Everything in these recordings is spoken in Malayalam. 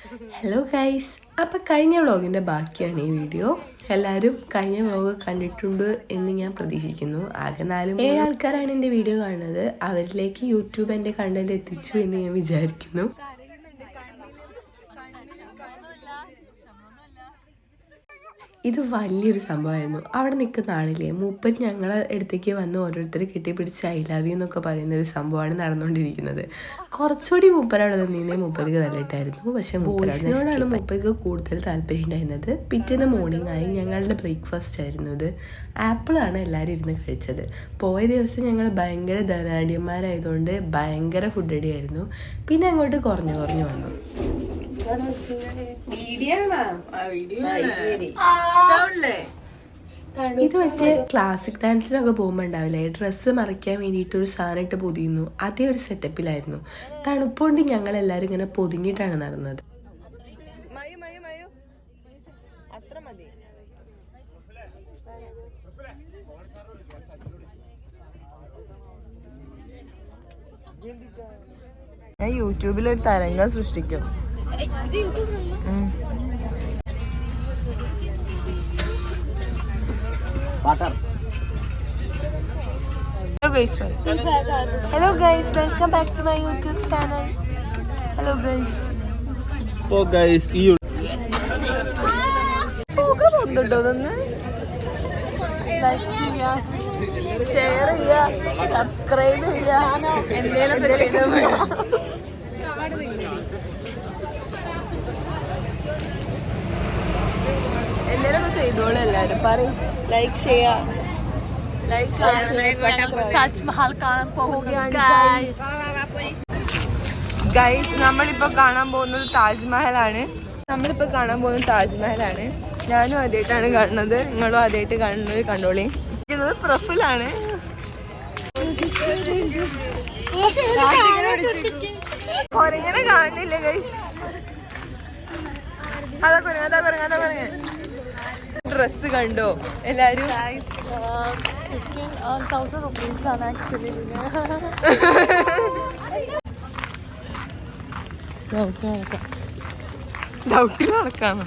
ഹലോ ഗൈസ്, അപ്പോൾ കഴിഞ്ഞ വ്ളോഗിൻ്റെ ബാക്കിയാണ് ഈ വീഡിയോ. എല്ലാവരും കഴിഞ്ഞ വ്ളോഗ് കണ്ടിട്ടുണ്ട് എന്ന് ഞാൻ പ്രതീക്ഷിക്കുന്നു. ആകെ 4-7 ആൾക്കാരാണ് എൻ്റെ വീഡിയോ കാണുന്നത്. അവരിലേക്ക് യൂട്യൂബ് എൻ്റെ കണ്ടന്റ് എത്തിച്ചു എന്ന് ഞാൻ വിചാരിക്കുന്നു. ഇത് വലിയൊരു സംഭവമായിരുന്നു. അവിടെ നിൽക്കുന്ന ആളില്ലേ, മൂപ്പർ ഞങ്ങളെ അടുത്തേക്ക് വന്ന് ഓരോരുത്തർ കെട്ടിപ്പിടിച്ച് ഐ ലവ് യു എന്നൊക്കെ പറയുന്നൊരു സംഭവമാണ് നടന്നുകൊണ്ടിരിക്കുന്നത്. കുറച്ചുകൂടി മൂപ്പരവിടെ നിന്നേ മൂപ്പർക്ക് തല്ലിട്ടായിരുന്നു. പക്ഷേ മൂപ്പരോടാണ് മൂപ്പർക്ക് കൂടുതൽ താല്പര്യം ഉണ്ടായിരുന്നത്. പിറ്റേന്ന് മോർണിംഗ് ആയി ഞങ്ങളുടെ ബ്രേക്ക്ഫാസ്റ്റ് ആയിരുന്നു ഇത്. ആപ്പിളാണ് എല്ലാവരും ഇരുന്ന് കഴിച്ചത്. പോയ ദിവസം ഞങ്ങൾ ഭയങ്കര ധനാഢ്യന്മാരായതുകൊണ്ട് ഭയങ്കര ഫുഡ് അടിയായിരുന്നു. പിന്നെ അങ്ങോട്ട് കുറഞ്ഞു വന്നു. ഇത് മറ്റേ ക്ലാസിക് ഡാൻസിനൊക്കെ പോകുമ്പോൾ ഉണ്ടാവില്ലേ, ഡ്രസ്സ് മറിക്കാൻ വേണ്ടിയിട്ട് ഒരു സാധനം ഇട്ട് പൊതിയുന്നു, അതേ ഒരു സെറ്റപ്പിലായിരുന്നു. തണുപ്പുകൊണ്ട് ഞങ്ങൾ എല്ലാവരും ഇങ്ങനെ പൊതിഞ്ഞിട്ടാണ് നടന്നത്. ഞാൻ യൂട്യൂബിലൊരു തരംഗം സൃഷ്ടിക്കും. Hello guys, welcome back to my YouTube channel. Hello guys. Oh guys, you. പോകാൻ പോകുന്നുണ്ടോ ഒന്ന്? ലൈക്ക് ചെയ്യുക, ഷെയർ ചെയ്യുക, സബ്സ്ക്രൈബ് ചെയ്യുക, എന്തേലൊക്കെ ചെയ്താൽ എന്തേലൊക്കെ ചെയ്തോളൂ. എല്ലാവരും പറയും ലൈക്ക് ചെയ്യുക. താജ്മഹൽ കാണാൻ പോവുകയാണ് ഗൈസ്. നമ്മളിപ്പോ കാണാൻ പോകുന്നത് താജ്മഹലാണ്. ഞാനും ആദ്യമായിട്ടാണ് കാണുന്നത്, നിങ്ങളും ആദ്യമായിട്ട് കാണുന്നത്. കണ്ടോളി. ഇത് പ്രഫുലാണ്. കൊരങ്ങനെ കാണുന്നില്ല ഗൈസ്. അതാ കൊരങ്ങ. ഡ്രസ് കണ്ടോ എല്ലാരും? 15,000 rupees ആണ് ആക്ച്വലി. ഡൗട്ടിൽ നടക്കാണ്.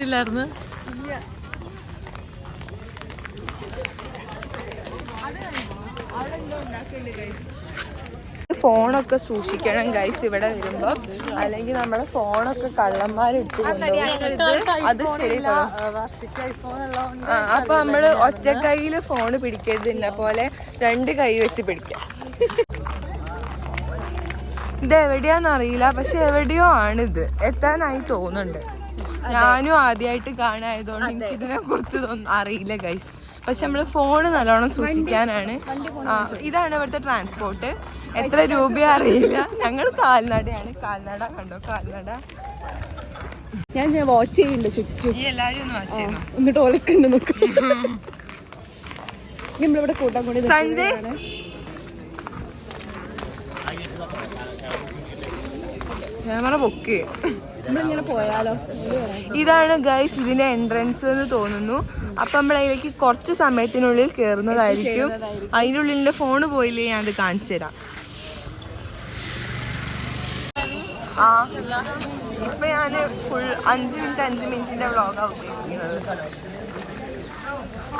ഇല്ലായിരുന്നു. ഫോണൊക്കെ സൂക്ഷിക്കണം ഗൈസ് ഇവിടെ വരുമ്പോ, അല്ലെങ്കിൽ നമ്മുടെ ഫോണൊക്കെ കള്ളന്മാരെടുത്ത് കൊണ്ടുപോകും. അത് ശരിയല്ലോ. അപ്പൊ നമ്മള് ഒറ്റ കൈയില് ഫോണ് പിടിക്കരുത്, എന്നെ പോലെ 2 കൈ വെച്ച് പിടിക്കാം. ഇത് എവിടെയാന്ന് അറിയില്ല, പക്ഷെ എവിടെയോ ആണിത്. എത്താനായി തോന്നുന്നുണ്ട്. ഞാനും ആദ്യമായിട്ട് കാണായതുകൊണ്ട് എനിക്ക് ഇതിനെ കുറിച്ച് അറിയില്ല ഗൈസ്. പക്ഷെ നമ്മള് ഫോണ് നല്ലോണം സൂക്ഷിക്കാനാണ്. ഇതാണ് ഇവിടുത്തെ ട്രാൻസ്പോർട്ട്. എത്ര രൂപയോ അറിയില്ല. ഞങ്ങൾ കാൽനടയാണ്. കാൽനട കണ്ടോ, കാൽനട. ഞാൻ വാച്ച് ചെയ്യുന്നുണ്ട് ചുറ്റും. എല്ലാരും ഒന്ന് വാച്ച് ചെയ്യുന്നു. എന്നിട്ട് ഓലക്കുണ്ട് നോക്കാം. നമ്മളിവിടെ കൂട്ടാൻ കൂടി സഞ്ജയ് ക്യാമറ ബുക്ക്. നമ്മളിങ്ങനെ പോയാലോ? ഇതാണ് ഗൈസ് ഇതിന്റെ എൻട്രൻസ് എന്ന് തോന്നുന്നു. അപ്പൊ നമ്മളതിലേക്ക് കുറച്ച് സമയത്തിനുള്ളിൽ കയറുന്നതായിരിക്കും. അതിൻ്റെ ഉള്ളിലെ ഫോണ് പോയില്ലേ, ഞാൻ അത് കാണിച്ചു തരാം. ഇപ്പൊ ഞാന് ഫുൾ 5 മിനിറ്റിന്റെ വ്ളോഗാണ് ഉദ്ദേശിക്കുന്നത്.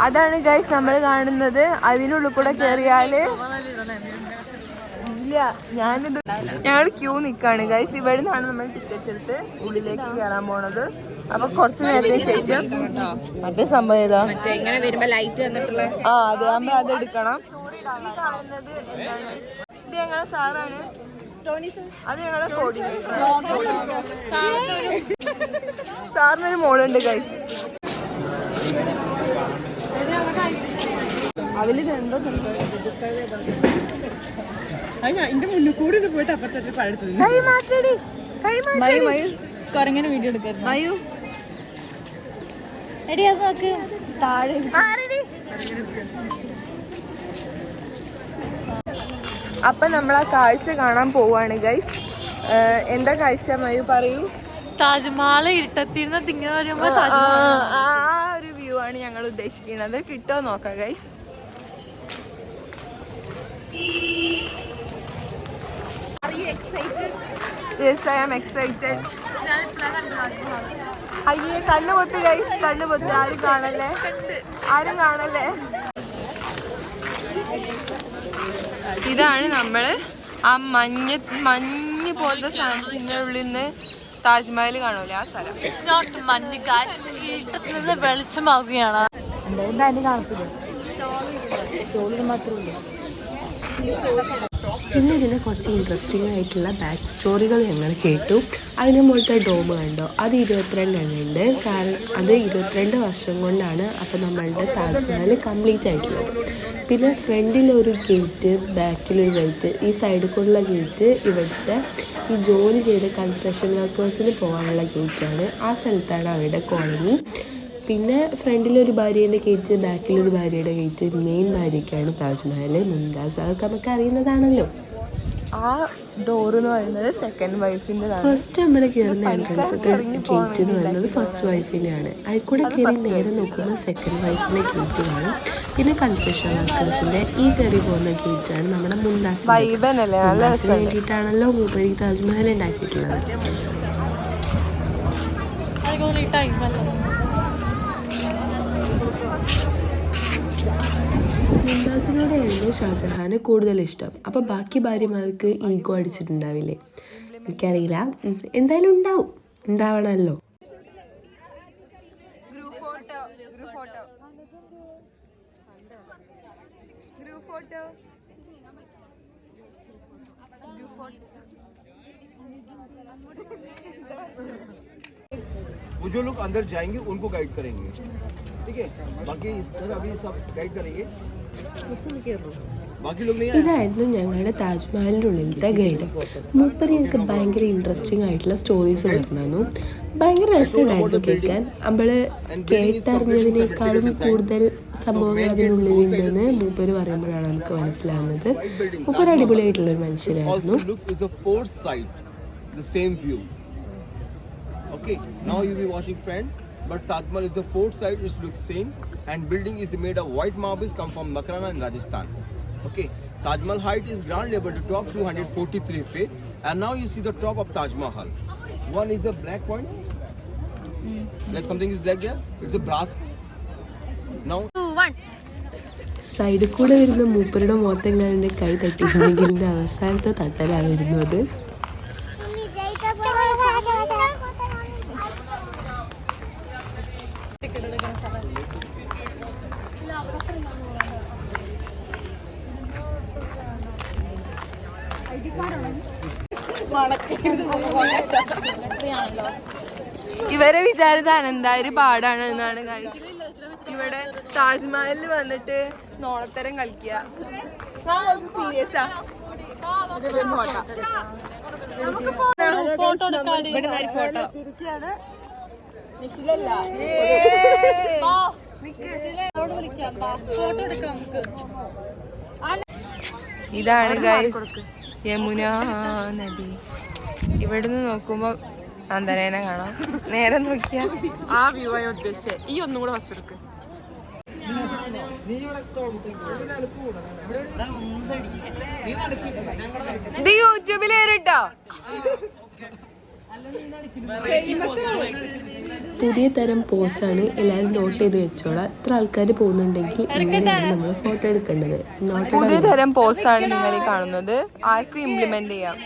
അതാണ് ഗൈസ് നമ്മൾ കാണുന്നത്. അതിനുള്ളിൽ കൂടെ കയറിയാല് ഇല്ല, ഞങ്ങൾ ക്യൂ നിൽക്കാണ് ഗൈസ്. ഇവിടെ നിന്നാണ് നമ്മൾ ടിക്കറ്റ് എടുത്ത് ഉള്ളിലേക്ക് കയറാൻ പോണത്. അപ്പൊ കുറച്ച് നേരത്തിന് ശേഷം മറ്റേ സംഭവം ഏതാ, എങ്ങനെ വരുമ്പോ ലൈറ്റ് വന്നിട്ടുള്ള അതെ, നമ്മൾ അത് എടുക്കണം. ഈ കാണുന്നത് എന്താണ്? ഇത് ഞങ്ങളെ സാറാണ്. അത് ഞങ്ങളെ കോർഡിനേറ്റർ. സാറിനൊരു മോളുണ്ട് ഗൈസ്. അതില് രണ്ടോ കൊരങ്ങനെ വീഡിയോ എടുക്കായിരുന്നു. മയു എടി അത് നോക്ക് താഴെ. അപ്പൊ നമ്മൾ ആ കാഴ്ച കാണാൻ പോവാണ് ഗൈസ്. എന്താ കാഴ്ച മയു പറയൂ? താജ്മഹൽ ഇരുട്ടത്തിരുന്ന് തിങ്ങനെ വരുമ്പോ ആ ഒരു വ്യൂ ആണ് ഞങ്ങൾ ഉദ്ദേശിക്കുന്നത്. കിട്ടോ നോക്കാം guys. Yes, I am excited. അയ്യേ കണ്ണുപൊത്ത് ഗൈസ്, കണ്ണുപൊത്ത്. ആരും കാണല്ലേ, ആരും കാണല്ലേ. ഇതാണ് നമ്മള് ആ മഞ്ഞ് പോലത്തെ സാധനത്തിന്റെ ഉള്ളിൽ നിന്ന് താജ്മഹൽ കാണൂലേ, ആ സ്ഥലം. മഞ്ഞ് ഇരുട്ടത്തിൽ നിന്ന് വെളിച്ചമാവുകയാണ്. പിന്നെ ഇതിൻ്റെ കുറച്ച് ഇൻട്രസ്റ്റിംഗ് ആയിട്ടുള്ള ബാക്ക് സ്റ്റോറികൾ ഞങ്ങൾ കേട്ടു. അതിന് മുകളിലത്തെ ഡോം കണ്ടോ, അത് 22 എണ്ണുണ്ട്. കാരണം അത് 22 വർഷം കൊണ്ടാണ് അപ്പോൾ നമ്മളുടെ താജ്മഹൽ കംപ്ലീറ്റ് ആയിട്ടുള്ളത്. പിന്നെ ഫ്രണ്ടിലൊരു ഗേറ്റ്, ബാക്കിലൊരു ഗേറ്റ്, ഈ സൈഡിൽ കൂടെയുള്ള ഗേറ്റ് ഇവിടുത്തെ ഈ ജോലി ചെയ്ത കൺസ്ട്രക്ഷൻ വർക്കേഴ്സിന് പോകാനുള്ള ഗേറ്റാണ്. ആ സ്ഥലത്താണ് അവരുടെ കോളനി. പിന്നെ ഫ്രണ്ടിലൊരു ഭാര്യയുടെ ഗേറ്റ്, ബാക്കിലൊരു ഭാര്യയുടെ ഗേറ്റ്. മെയിൻ ഭാര്യയ്ക്കാണ് താജ്മഹൽ, മുംതാസ്, അതൊക്കെ നമുക്ക് അറിയുന്നതാണല്ലോ. ആ ഡോർ എന്ന് പറയുന്നത് സെക്കൻഡ് വൈഫിൻ്റെ. ഫസ്റ്റ് നമ്മൾ കയറുന്ന എൻട്രൻസ് ഗേറ്റ് എന്ന് പറയുന്നത് ഫസ്റ്റ് വൈഫിൻ്റെയാണ്. അതിൽ കൂടെ കയറി നേരെ നോക്കുമ്പോൾ സെക്കൻഡ് വൈഫിൻ്റെ ഗേറ്റ് കാണും. പിന്നെ കൺസ്ട്രക്ഷൻ വർക്കേഴ്സിൻ്റെ ഈ കയറി പോകുന്ന ഗേറ്റാണ് നമ്മുടെ മുംതാസിന് വേണ്ടിയിട്ടാണല്ലോ മൂപ്പരി താജ്മഹൽ ഉണ്ടാക്കിയിട്ടുള്ളത്. മുംതാസിനോടായിരുന്നു ഷാജഹാന് കൂടുതൽ ഇഷ്ടം. അപ്പോൾ ബാക്കി ഭാര്യമാർക്ക് ഈഗോ അടിച്ചിട്ടുണ്ടാവില്ലേ, എനിക്കറിയില്ല, എന്തായാലും ഉണ്ടാവും, ഉണ്ടാവണമല്ലോ. वो जो लोग अंदर जाएंगे उनको गाइड करेंगे, ठीक है? बाकी सर अभी सब गाइड करेंगे, बाकी लोग नहीं आए. ഇതായിരുന്നു ഞങ്ങളുടെ താജ്മഹലിൻ്റെ ഉള്ളിലത്തെ ഗൈഡ്. മൂപ്പര് ഞങ്ങൾക്ക് ഭയങ്കര ഇൻട്രസ്റ്റിംഗ് ആയിട്ടുള്ള സ്റ്റോറീസ് പറഞ്ഞു. ഭയങ്കര രസമുണ്ടായിരുന്നു കേൾക്കാൻ. നമ്മൾ കേട്ടറിഞ്ഞതിനേക്കാളും കൂടുതൽ സംഭവങ്ങൾ അതിനുള്ളിലുണ്ടെന്ന് മൂപ്പര് പറയുമ്പോഴാണ് നമുക്ക് മനസ്സിലാവുന്നത്. മൂപ്പര് അടിപൊളിയായിട്ടുള്ളൊരു മനുഷ്യരായിരുന്നു. Okay, now you be watching friend, but Taj Mahal is the fourth side, which looks same, and building is made of white marbles, come from Makrana in Rajasthan. Okay, Taj Mahal height is ground level to top 243 feet, and now you see the top of Taj Mahal. One is the black point, like something is black there, it's a brass. Now 2, 1. സൈഡിൽ കൂടെ വരുന്ന മൂപ്പരുടെ മുഖത്തെങ്ങാണ്ട് കൈ തട്ടിയിട്ടുണ്ടെങ്കിൽ അവസാനത്തെ തട്ടലാണ് വരുന്നത്. ഇവരെ വിചാരിതാണ് എന്തായാലും പാടാണ് എന്നാണ് guys. ഇവിടെ താജ്മഹലിൽ വന്നിട്ട് നോളത്തരം കളിക്കുക. സീരിയസാ ഫോട്ടോ ഇതാണ് ഗൈസ് യമുന നദി. ഇവിടുന്ന് നോക്കുമ്പോ നന്ദനേനെ കാണാം. നേരെ നോക്കിയാ ആ വ്യൂ ആയി ഉദ്ദേശിച്ചേ. ഈ ഒന്നും കൂടെ ഫസ്റ്റ് എടുക്ക്. ഇത് യൂട്യൂബിൽ ഏറിട്ടോ. പുതിയ തരം പോസാണ്, എല്ലാവരും നോട്ട് ചെയ്ത് വെച്ചോളാം. ഇത്ര ആൾക്കാർ പോകുന്നുണ്ടെങ്കിൽ ഇങ്ങനെയാണ് നമ്മൾ ഫോട്ടോ എടുക്കേണ്ടത്. പുതിയ തരം പോസാണ് നിങ്ങൾ ഈ കാണുന്നത്. ആർക്കും ഇംപ്ലിമെന്റ് ചെയ്യാം.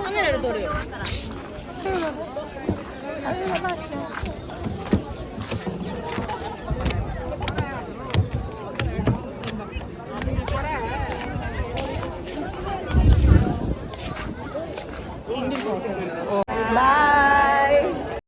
അങ്ങനെ എടുത്തോളൂ.